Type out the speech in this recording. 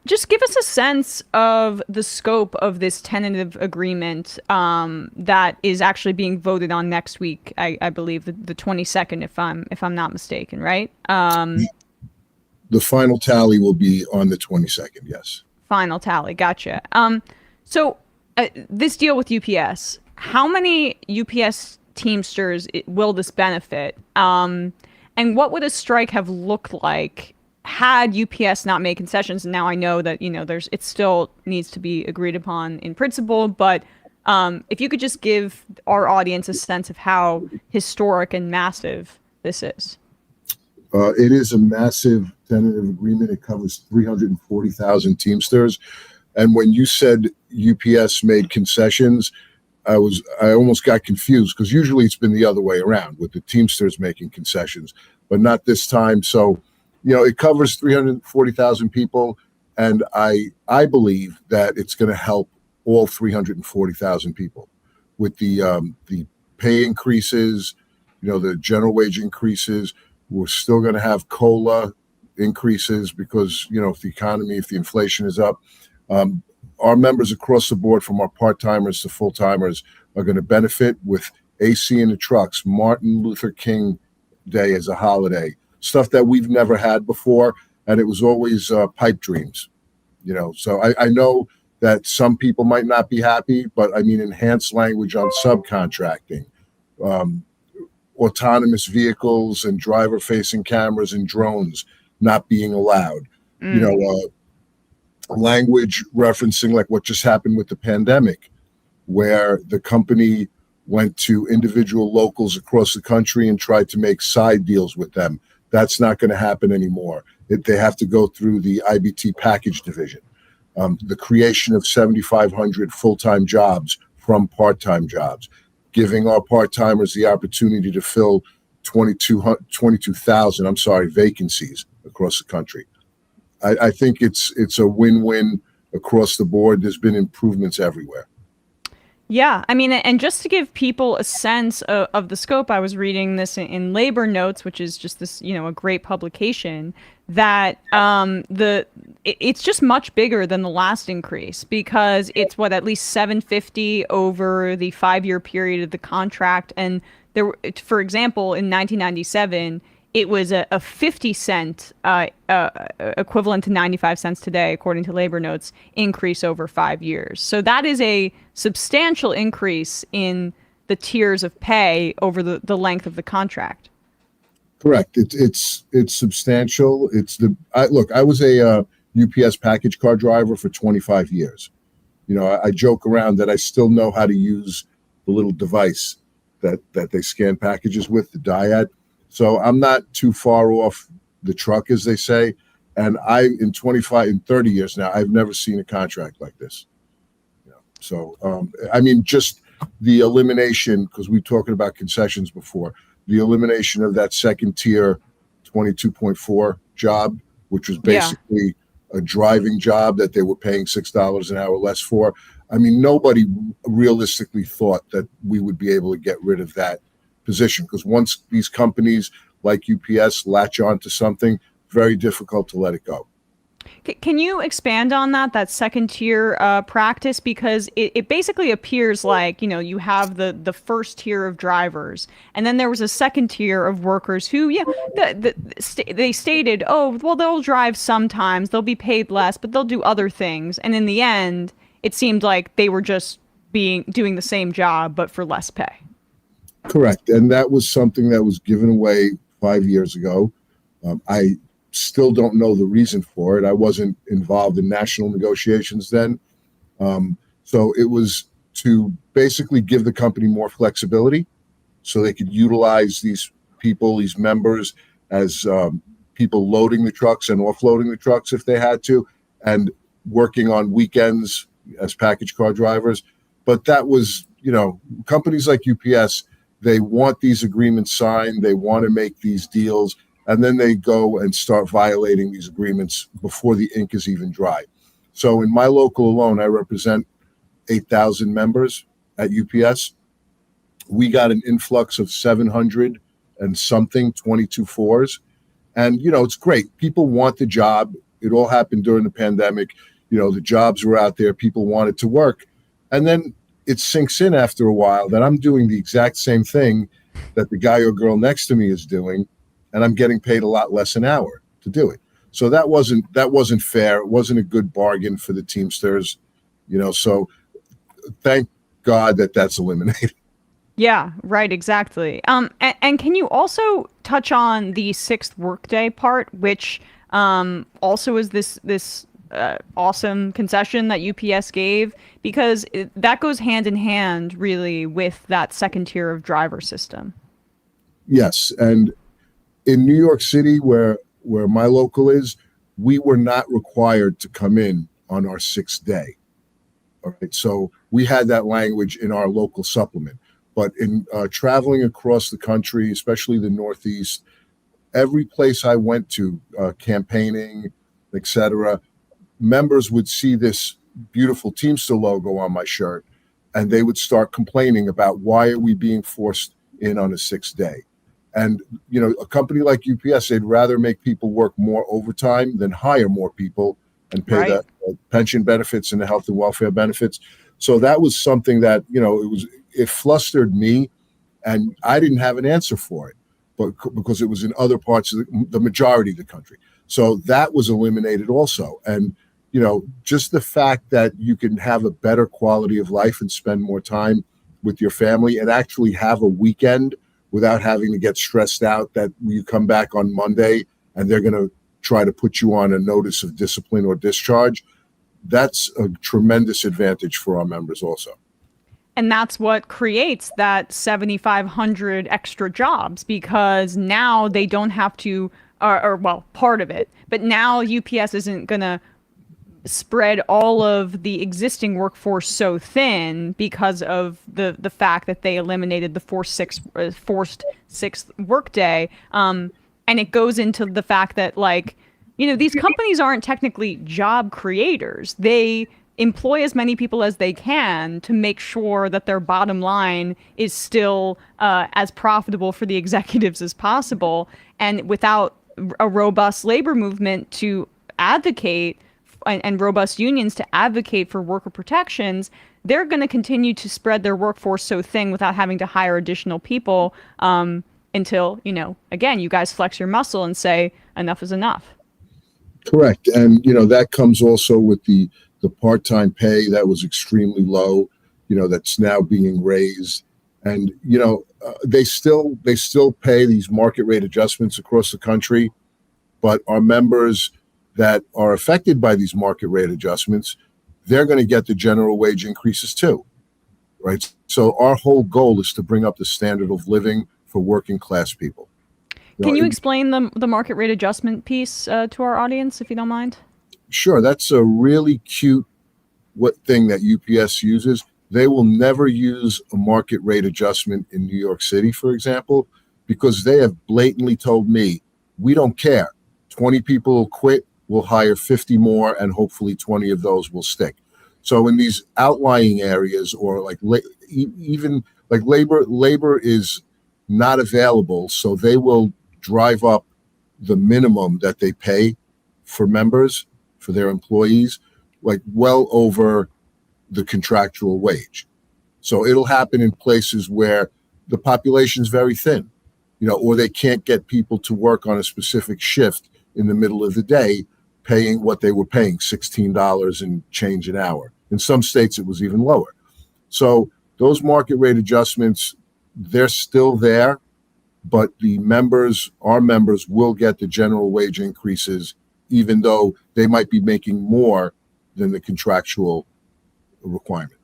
just give us a sense of the scope of this tentative agreement that is actually being voted on next week. I believe the 22nd, if I'm not mistaken, right? The final tally will be on the 22nd. Yes. Final tally. Gotcha. So this deal with UPS, how many UPS Teamsters will this benefit? And what would a strike have looked like had UPS not made concessions? And now I know that, it still needs to be agreed upon in principle, but if you could just give our audience a sense of how historic and massive this is. It is a massive tentative agreement. It covers 340,000 Teamsters. And when you said UPS made concessions, I almost got confused, because usually it's been the other way around with the Teamsters making concessions, but not this time. So, it covers 340,000 people, and I believe that it's going to help all 340,000 people with the pay increases, the general wage increases. We're still going to have COLA increases because, if the inflation is up, our members across the board, from our part-timers to full-timers, are going to benefit with AC in the trucks, Martin Luther King Day as a holiday, stuff that we've never had before. And it was always pipe dreams, So I know that some people might not be happy, but I mean, enhanced language on subcontracting, autonomous vehicles and driver-facing cameras and drones not being allowed. Language referencing like what just happened with the pandemic, where the company went to individual locals across the country and tried to make side deals with them. That's not going to happen anymore. They have to go through the IBT package division. The creation of 7,500 full-time jobs from part-time jobs, giving our part-timers the opportunity to fill 22,000 vacancies across the country. I think it's a win-win across the board. There's been improvements everywhere. Yeah, I mean, and just to give people a sense of the scope, I was reading this in Labor Notes, which is just this, a great publication, that it's just much bigger than the last increase, because it's at least $750 over the 5-year period of the contract. And there, for example, in 1997, it was a 50-cent equivalent to 95 cents today, according to Labor Notes, increase over 5 years. So that is a substantial increase in the tiers of pay over the length of the contract. Correct. It's substantial. I was a UPS package car driver for 25 years. I joke around that I still know how to use the little device that they scan packages with, the diad. So I'm not too far off the truck, as they say. And in 30 years now, I've never seen a contract like this. So, I mean, just the elimination, because we were talking about concessions before, the elimination of that second tier 22.4 job, which was basically a driving job that they were paying $6 an hour less for. I mean, nobody realistically thought that we would be able to get rid of that position, because once these companies like UPS latch on to something, very difficult to let it go. Can you expand on that second tier practice? Because it basically appears like, you have the first tier of drivers, and then there was a second tier of workers who, they stated, oh, well, they'll drive sometimes, they'll be paid less, but they'll do other things. And in the end, it seemed like they were just doing the same job, but for less pay. Correct. And that was something that was given away 5 years ago. I still don't know the reason for it. I wasn't involved in national negotiations then. So it was to basically give the company more flexibility so they could utilize these people, these members, as people loading the trucks and offloading the trucks if they had to, and working on weekends as package car drivers. But that was, companies like UPS, they want these agreements signed, they want to make these deals, and then they go and start violating these agreements before the ink is even dry. So in my local alone, I represent 8,000 members at UPS. We got an influx of 700 and something 22 fours. And, it's great. People want the job. It all happened during the pandemic. The jobs were out there, people wanted to work. And then it sinks in after a while that I'm doing the exact same thing that the guy or girl next to me is doing, and I'm getting paid a lot less an hour to do it. So that wasn't fair. It wasn't a good bargain for the Teamsters, so thank God that that's eliminated. Yeah, right, exactly. And can you also touch on the sixth workday part, which also is this awesome concession that UPS gave, because that goes hand in hand really with that second tier of driver system. Yes, and in New York City, where my local is, we were not required to come in on our sixth day. All right, so we had that language in our local supplement. But in traveling across the country, especially the Northeast, every place I went to, campaigning, etc., members would see this beautiful Teamster logo on my shirt, and they would start complaining about, why are we being forced in on a sixth day? And, a company like UPS, they'd rather make people work more overtime than hire more people and pay Right. the pension benefits and the health and welfare benefits. So that was something that, it flustered me, and I didn't have an answer for it, but because it was in other parts of the majority of the country. So that was eliminated also. And, just the fact that you can have a better quality of life and spend more time with your family and actually have a weekend without having to get stressed out that you come back on Monday and they're going to try to put you on a notice of discipline or discharge. That's a tremendous advantage for our members also. And that's what creates that 7,500 extra jobs, because now they don't have to, well, part of it, but now UPS isn't going to spread all of the existing workforce so thin because of the fact that they eliminated the forced sixth workday. And it goes into the fact that, these companies aren't technically job creators. They employ as many people as they can to make sure that their bottom line is still as profitable for the executives as possible. And without a robust labor movement to advocate and robust unions to advocate for worker protections, they're going to continue to spread their workforce so thin without having to hire additional people until, again, you guys flex your muscle and say enough is enough. Correct. And, that comes also with the part-time pay that was extremely low, that's now being raised. And, they still pay these market rate adjustments across the country, but our members that are affected by these market rate adjustments, they're going to get the general wage increases too, right? So our whole goal is to bring up the standard of living for working class people. Can you explain the market rate adjustment piece to our audience, if you don't mind? Sure. That's a really cute thing that UPS uses. They will never use a market rate adjustment in New York City, for example, because they have blatantly told me, we don't care. 20 people will quit, we'll hire 50 more, and hopefully 20 of those will stick. So in these outlying areas, or even labor is not available, so they will drive up the minimum that they pay for members, for their employees, well over the contractual wage. So it'll happen in places where the population's very thin, or they can't get people to work on a specific shift in the middle of the day, paying what they were paying, $16 and change an hour. In some states, it was even lower. So those market rate adjustments, they're still there, but our members will get the general wage increases, even though they might be making more than the contractual requirement.